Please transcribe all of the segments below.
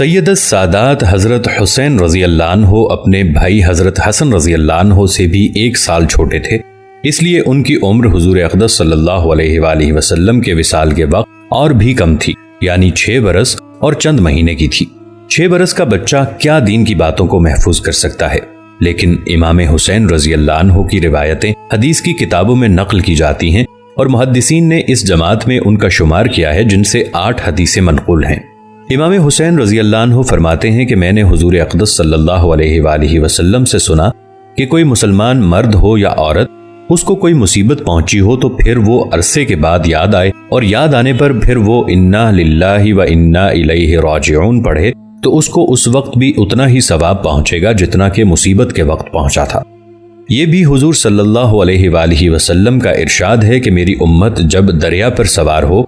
سید السادات حضرت حسین رضی اللہ عنہ اپنے بھائی حضرت حسن رضی اللہ عنہ سے بھی 1 سال چھوٹے تھے، اس لیے ان کی عمر حضور اقدس صلی اللہ علیہ وآلہ وسلم کے وصال کے وقت اور بھی کم تھی، یعنی 6 برس اور چند مہینے کی تھی۔ 6 برس کا بچہ کیا دین کی باتوں کو محفوظ کر سکتا ہے؟ لیکن امام حسین رضی اللہ عنہ کی روایتیں حدیث کی کتابوں میں نقل کی جاتی ہیں اور محدثین نے اس جماعت میں ان کا شمار کیا ہے جن سے 8 حدیثیں منقول ہیں۔ امام حسین رضی اللہ عنہ فرماتے ہیں کہ میں نے حضور اقدس صلی اللہ علیہ وآلہ وسلم سے سنا کہ کوئی مسلمان مرد ہو یا عورت، اس کو کوئی مصیبت پہنچی ہو تو پھر وہ عرصے کے بعد یاد آئے اور یاد آنے پر پھر وہ انا للہ و انا الیہ راجعون پڑھے تو اس کو اس وقت بھی اتنا ہی ثواب پہنچے گا جتنا کہ مصیبت کے وقت پہنچا تھا۔ یہ بھی حضور صلی اللہ علیہ وآلہ وسلم کا ارشاد ہے کہ میری امت جب دریا پر سوار ہو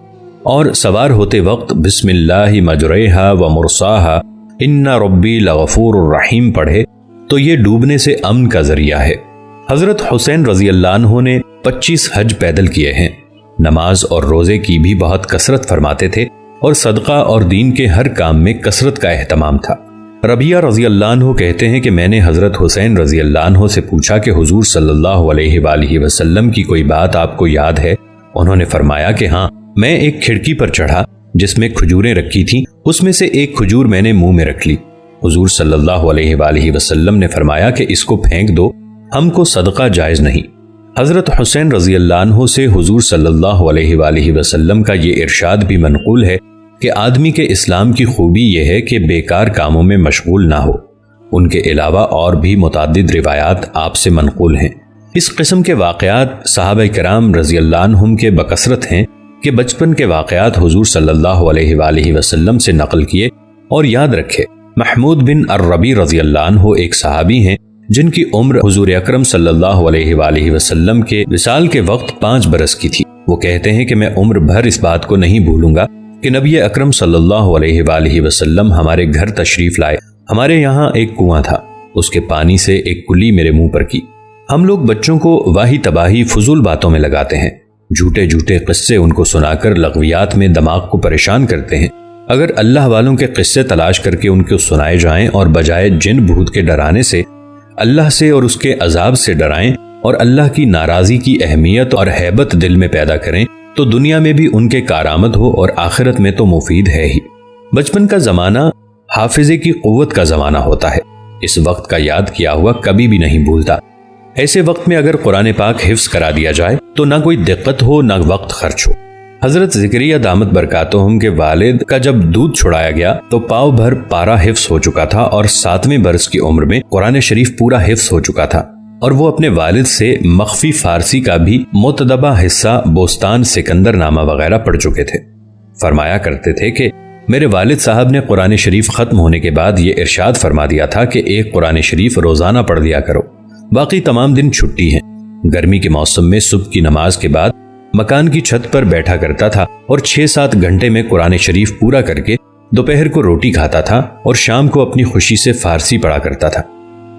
اور سوار ہوتے وقت بسم اللہ مجریہا و مرساہا ان ربی لغفور الرحیم پڑھے تو یہ ڈوبنے سے امن کا ذریعہ ہے۔ حضرت حسین رضی اللہ عنہ نے 25 حج پیدل کیے ہیں، نماز اور روزے کی بھی بہت کثرت فرماتے تھے اور صدقہ اور دین کے ہر کام میں کثرت کا اہتمام تھا۔ ربیہ رضی اللہ عنہ کہتے ہیں کہ میں نے حضرت حسین رضی اللہ عنہ سے پوچھا کہ حضور صلی اللہ علیہ وآلہ وسلم کی کوئی بات آپ کو یاد ہے؟ انہوں نے فرمایا کہ ہاں، میں ایک کھڑکی پر چڑھا جس میں کھجوریں رکھی تھیں، اس میں سے ایک کھجور میں نے منہ میں رکھ لی۔ حضور صلی اللہ علیہ وآلہ وسلم نے فرمایا کہ اس کو پھینک دو، ہم کو صدقہ جائز نہیں۔ حضرت حسین رضی اللہ عنہ سے حضور صلی اللہ علیہ وآلہ وسلم کا یہ ارشاد بھی منقول ہے کہ آدمی کے اسلام کی خوبی یہ ہے کہ بیکار کاموں میں مشغول نہ ہو۔ ان کے علاوہ اور بھی متعدد روایات آپ سے منقول ہیں۔ اس قسم کے واقعات صحابہ کرام رضی اللہ عنہم کے بکثرت ہیں کہ بچپن کے واقعات حضور صلی اللہ علیہ وآلہ وسلم سے نقل کیے اور یاد رکھے۔ محمود بن الربی رضی اللہ عنہ ایک صحابی ہیں جن کی عمر حضور اکرم صلی اللہ علیہ وآلہ وسلم کے وصال کے وقت 5 برس کی تھی۔ وہ کہتے ہیں کہ میں عمر بھر اس بات کو نہیں بھولوں گا کہ نبی اکرم صلی اللہ علیہ وآلہ وسلم ہمارے گھر تشریف لائے۔ ہمارے یہاں ایک کنواں تھا، اس کے پانی سے ایک کلی میرے منہ پر کی۔ ہم لوگ بچوں کو واہی تباہی فضول باتوں میں لگاتے ہیں، جھوٹے جھوٹے قصے ان کو سنا کر لغویات میں دماغ کو پریشان کرتے ہیں۔ اگر اللہ والوں کے قصے تلاش کر کے ان کو سنائے جائیں اور بجائے جن بھوت کے ڈرانے سے اللہ سے اور اس کے عذاب سے ڈرائیں اور اللہ کی ناراضی کی اہمیت اور ہیبت دل میں پیدا کریں تو دنیا میں بھی ان کے کارآمد ہو اور آخرت میں تو مفید ہے ہی۔ بچپن کا زمانہ حافظے کی قوت کا زمانہ ہوتا ہے، اس وقت کا یاد کیا ہوا کبھی بھی نہیں بھولتا۔ ایسے وقت میں اگر قرآن پاک حفظ کرا دیا جائے تو نہ کوئی دقت ہو نہ وقت خرچ ہو۔ حضرت زکریا دامت برکاتہم کے والد کا جب دودھ چھڑایا گیا تو پاؤ بھر پارا حفظ ہو چکا تھا اور 7ویں برس کی عمر میں قرآن شریف پورا حفظ ہو چکا تھا، اور وہ اپنے والد سے مخفی فارسی کا بھی متدبہ حصہ بوستان سکندر نامہ وغیرہ پڑھ چکے تھے۔ فرمایا کرتے تھے کہ میرے والد صاحب نے قرآن شریف ختم ہونے کے بعد یہ ارشاد فرما دیا تھا کہ ایک قرآن شریف روزانہ پڑھ لیا کرو، باقی تمام دن چھٹی ہے۔ گرمی کے موسم میں صبح کی نماز کے بعد مکان کی چھت پر بیٹھا کرتا تھا اور 6-7 گھنٹے میں قرآن شریف پورا کر کے دوپہر کو روٹی کھاتا تھا اور شام کو اپنی خوشی سے فارسی پڑھا کرتا تھا۔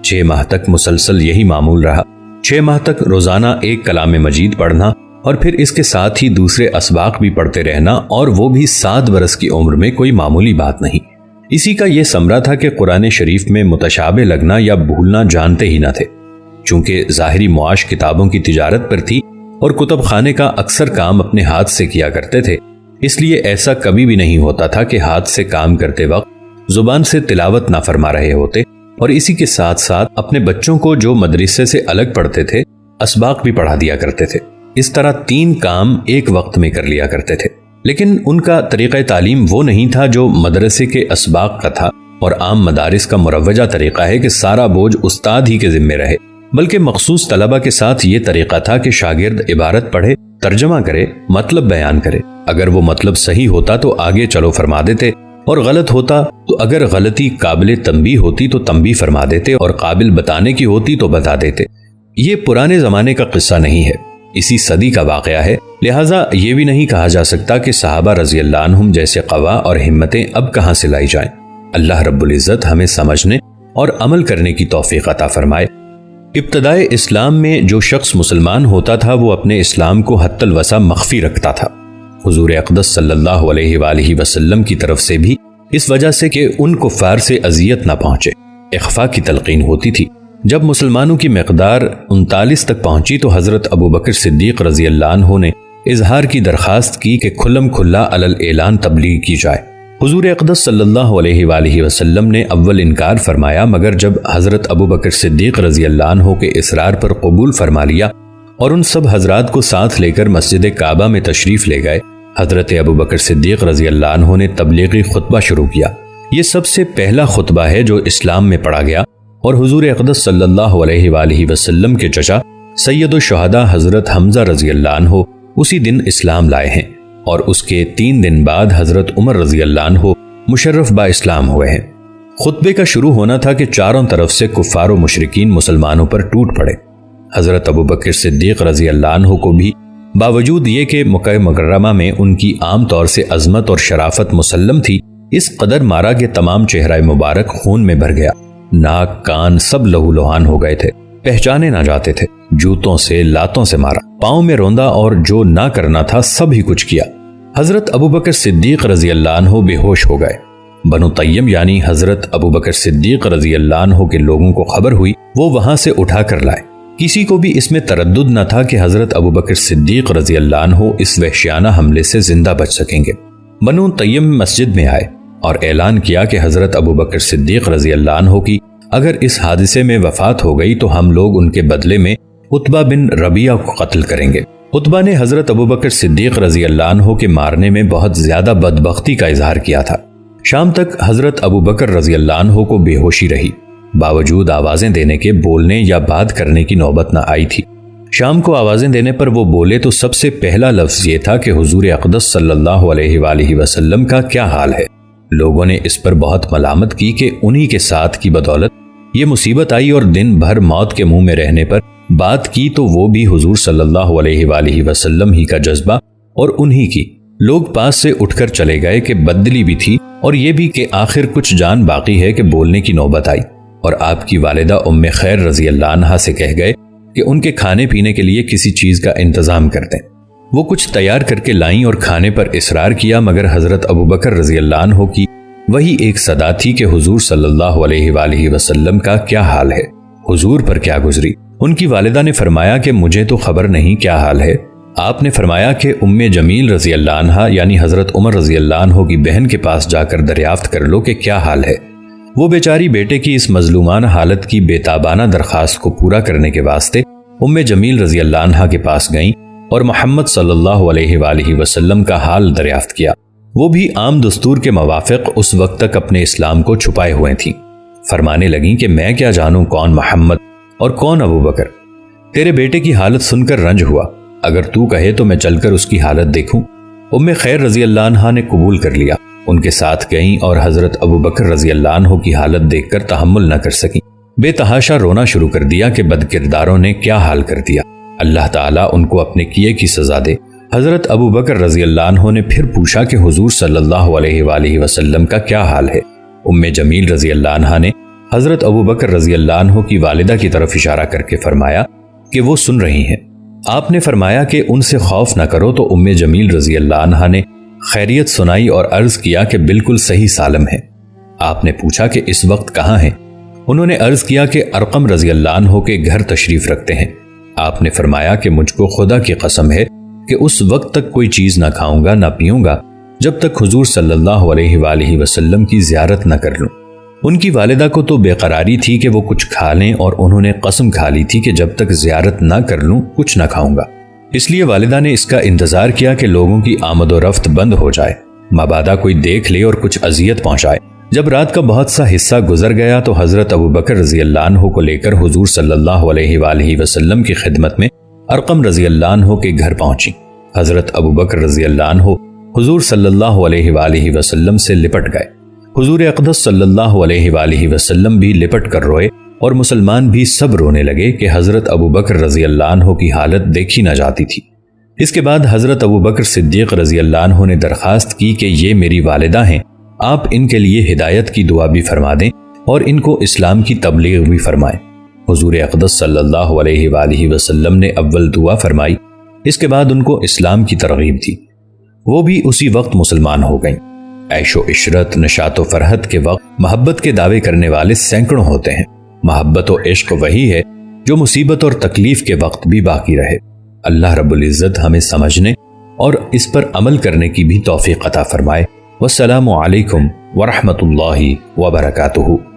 6 ماہ تک مسلسل یہی معمول رہا۔ 6 ماہ تک روزانہ ایک کلام مجید پڑھنا اور پھر اس کے ساتھ ہی دوسرے اسباق بھی پڑھتے رہنا، اور وہ بھی 7 برس کی عمر میں کوئی معمولی بات نہیں۔ اسی کا یہ ثمرہ تھا کہ قرآن شریف میں متشابہ لگنا یا بھولنا جانتے ہی نہ تھے۔ چونکہ ظاہری معاش کتابوں کی تجارت پر تھی اور کتب خانے کا اکثر کام اپنے ہاتھ سے کیا کرتے تھے، اس لیے ایسا کبھی بھی نہیں ہوتا تھا کہ ہاتھ سے کام کرتے وقت زبان سے تلاوت نہ فرما رہے ہوتے، اور اسی کے ساتھ ساتھ اپنے بچوں کو جو مدرسے سے الگ پڑھتے تھے اسباق بھی پڑھا دیا کرتے تھے۔ اس طرح 3 کام ایک وقت میں کر لیا کرتے تھے۔ لیکن ان کا طریقہ تعلیم وہ نہیں تھا جو مدرسے کے اسباق کا تھا، اور عام مدارس کا مروجہ طریقہ ہے کہ سارا بوجھ استاد ہی کے ذمہ رہے، بلکہ مخصوص طلبہ کے ساتھ یہ طریقہ تھا کہ شاگرد عبارت پڑھے، ترجمہ کرے، مطلب بیان کرے۔ اگر وہ مطلب صحیح ہوتا تو آگے چلو فرما دیتے، اور غلط ہوتا تو اگر غلطی قابل تنبیہ ہوتی تو تنبیہ فرما دیتے، اور قابل بتانے کی ہوتی تو بتا دیتے۔ یہ پرانے زمانے کا قصہ نہیں ہے، اسی صدی کا واقعہ ہے، لہٰذا یہ بھی نہیں کہا جا سکتا کہ صحابہ رضی اللہ عنہم جیسے قوا اور ہمتیں اب کہاں سے لائی جائیں۔ اللہ رب العزت ہمیں سمجھنے اور عمل کرنے کی توفیق عطا فرمائے۔ ابتدائے اسلام میں جو شخص مسلمان ہوتا تھا وہ اپنے اسلام کو حتی الوسع مخفی رکھتا تھا۔ حضور اقدس صلی اللہ علیہ وآلہ وسلم کی طرف سے بھی اس وجہ سے کہ ان کفار سے اذیت نہ پہنچے۔ اخفاء کی تلقین ہوتی تھی۔ جب مسلمانوں کی مقدار 39 تک پہنچی تو حضرت ابوبکر صدیق رضی اللہ عنہ نے اظہار کی درخواست کی کہ کھلم کھلا علل اعلان تبلیغ کی جائے۔ حضور اقدس صلی اللہ علیہ وآلہ وسلم نے اول انکار فرمایا، مگر جب حضرت ابوبکر صدیق رضی اللہ عنہ کے اصرار پر قبول فرما لیا اور ان سب حضرات کو ساتھ لے کر مسجد کعبہ میں تشریف لے گئے، حضرت ابوبکر صدیق رضی اللہ عنہ نے تبلیغی خطبہ شروع کیا۔ یہ سب سے پہلا خطبہ ہے جو اسلام میں پڑھا گیا، اور حضور اقدس صلی اللہ علیہ وآلہ وسلم کے چچا سید الشہداء حضرت حمزہ رضی اللہ عنہ اسی دن اسلام لائے ہیں، اور اس کے 3 دن بعد حضرت عمر رضی اللہ عنہ مشرف با اسلام ہوئے ہیں۔ خطبے کا شروع ہونا تھا کہ چاروں طرف سے کفار و مشرکین مسلمانوں پر ٹوٹ پڑے۔ حضرت ابوبکر صدیق رضی اللہ عنہ کو بھی باوجود یہ کہ مکہ مکرمہ میں ان کی عام طور سے عظمت اور شرافت مسلم تھی، اس قدر مارا کہ تمام چہرہ مبارک خون میں بھر گیا، ناک کان سب لہو لہان ہو گئے تھے، پہچانے نہ جاتے تھے، جوتوں سے لاتوں سے مارا، پاؤں میں روندا اور جو نہ کرنا تھا سب ہی کچھ کیا۔ حضرت ابوبکر صدیق رضی اللہ عنہ بے ہوش ہو گئے۔ بنو تیم یعنی حضرت ابوبکر صدیق رضی اللہ عنہ کے لوگوں کو خبر ہوئی، وہ وہاں سے اٹھا کر لائے۔ کسی کو بھی اس میں تردد نہ تھا کہ حضرت ابوبکر صدیق رضی اللہ عنہ اس وحشیانہ حملے سے زندہ بچ سکیں گے۔ بنو تیم مسجد میں آئے اور اعلان کیا کہ حضرت ابوبکر صدیق رضی اللہ عنہ کی اگر اس حادثے میں وفات ہو گئی تو ہم لوگ ان کے بدلے میں عتبہ بن ربیعہ کو قتل کریں گے۔ عتبہ نے حضرت ابوبکر صدیق رضی اللہ عنہ کے مارنے میں بہت زیادہ بدبختی کا اظہار کیا تھا۔ شام تک حضرت ابوبکر رضی اللہ عنہ کو بے ہوشی رہی، باوجود آوازیں دینے کے بولنے یا بات کرنے کی نوبت نہ آئی تھی۔ شام کو آوازیں دینے پر وہ بولے تو سب سے پہلا لفظ یہ تھا کہ حضور اقدس صلی اللہ علیہ وآلہ وسلم کا کیا حال ہے۔ لوگوں نے اس پر بہت ملامت کی کہ انہی کے ساتھ کی بدولت یہ مصیبت آئی، اور دن بھر موت کے منہ میں رہنے پر بات کی تو وہ بھی حضور صلی اللہ علیہ وآلہ وسلم ہی کا جذبہ اور انہی کی۔ لوگ پاس سے اٹھ کر چلے گئے کہ بدلی بھی تھی، اور یہ بھی کہ آخر کچھ جان باقی ہے کہ بولنے کی نوبت آئی، اور آپ کی والدہ ام خیر رضی اللہ عنہا سے کہہ گئے کہ ان کے کھانے پینے کے لیے کسی چیز کا انتظام کر دیں۔ وہ کچھ تیار کر کے لائیں اور کھانے پر اصرار کیا، مگر حضرت ابوبکر رضی اللہ عنہ کی وہی ایک صدا تھی کہ حضور صلی اللہ علیہ وآلہ وسلم کا کیا حال ہے، حضور پر کیا گزری۔ ان کی والدہ نے فرمایا کہ مجھے تو خبر نہیں کیا حال ہے۔ آپ نے فرمایا کہ ام جمیل رضی اللہ عنہا یعنی حضرت عمر رضی اللہ عنہ کی بہن کے پاس جا کر دریافت کر لو کہ کیا حال ہے۔ وہ بیچاری بیٹے کی اس مظلومانہ حالت کی بے تابانہ درخواست کو پورا کرنے کے واسطے ام جمیل رضی اللہ عنہا کے پاس گئیں اور محمد صلی اللہ علیہ وآلہ وسلم کا حال دریافت کیا۔ وہ بھی عام دستور کے موافق اس وقت تک اپنے اسلام کو چھپائے ہوئے تھیں۔ فرمانے لگیں کہ میں کیا جانوں کون محمد اور کون ابوبکر، تیرے بیٹے کی حالت سن کر رنج ہوا، اگر تو کہے تو میں چل کر اس کی حالت دیکھوں۔ ام خیر رضی اللہ عنہا نے قبول کر لیا، ان کے ساتھ گئیں اور حضرت ابوبکر رضی اللہ عنہ کی حالت دیکھ کر تحمل نہ کر سکیں، بے تحاشا رونا شروع کر دیا کہ بد کرداروں نے کیا حال کر دیا، اللہ تعالیٰ ان کو اپنے کیے کی سزا دے۔ حضرت ابوبکر رضی اللہ عنہ نے پھر پوچھا کہ حضور صلی اللہ علیہ وآلہ وسلم کا کیا حال ہے۔ ام جمیل رضی اللہ عنہا نے حضرت ابوبکر رضی اللہ عنہ کی والدہ کی طرف اشارہ کر کے فرمایا کہ وہ سن رہی ہیں۔ آپ نے فرمایا کہ ان سے خوف نہ کرو، تو ام جمیل رضی اللہ عنہا نے خیریت سنائی اور عرض کیا کہ بالکل صحیح سالم ہے۔ آپ نے پوچھا کہ اس وقت کہاں ہیں؟ انہوں نے عرض کیا کہ ارقم رضی اللہ عنہ کے گھر تشریف رکھتے ہیں۔ آپ نے فرمایا کہ مجھ کو خدا کی قسم ہے کہ اس وقت تک کوئی چیز نہ کھاؤں گا نہ پیوں گا جب تک حضور صلی اللہ علیہ وآلہ وسلم کی زیارت نہ کر لوں۔ ان کی والدہ کو تو بے قراری تھی کہ وہ کچھ کھا لیں، اور انہوں نے قسم کھا لی تھی کہ جب تک زیارت نہ کر لوں کچھ نہ کھاؤں گا۔ اس لیے والدہ نے اس کا انتظار کیا کہ لوگوں کی آمد و رفت بند ہو جائے، مبادا کوئی دیکھ لے اور کچھ اذیت پہنچائے۔ جب رات کا بہت سا حصہ گزر گیا تو حضرت ابوبکر رضی اللہ عنہ کو لے کر حضور صلی اللہ علیہ وآلہ وسلم کی خدمت میں ارقم رضی اللہ عنہ کے گھر پہنچی۔ حضرت ابوبکر رضی اللہ عنہ حضور صلی اللہ علیہ وآلہ وسلم سے لپٹ گئے۔ حضور اقدس صلی اللہ علیہ وآلہ وسلم بھی لپٹ کر روئے، اور مسلمان بھی سب رونے لگے کہ حضرت ابوبکر رضی اللہ عنہ کی حالت دیکھی نہ جاتی تھی۔ اس کے بعد حضرت ابوبکر صدیق رضی اللہ عنہ نے درخواست کی کہ یہ میری والدہ ہیں، آپ ان کے لیے ہدایت کی دعا بھی فرما دیں اور ان کو اسلام کی تبلیغ بھی فرمائیں۔ حضور اقدس صلی اللہ علیہ وآلہ وسلم نے اول دعا فرمائی، اس کے بعد ان کو اسلام کی ترغیب دی، وہ بھی اسی وقت مسلمان ہو گئیں۔ عیش و عشرت، نشاط و فرحت کے وقت محبت کے دعوے کرنے والے سینکڑوں ہوتے ہیں۔ محبت و عشق وہی ہے جو مصیبت اور تکلیف کے وقت بھی باقی رہے۔ اللہ رب العزت ہمیں سمجھنے اور اس پر عمل کرنے کی بھی توفیق عطا فرمائے۔ والسلام علیکم ورحمۃ اللہ وبرکاتہ۔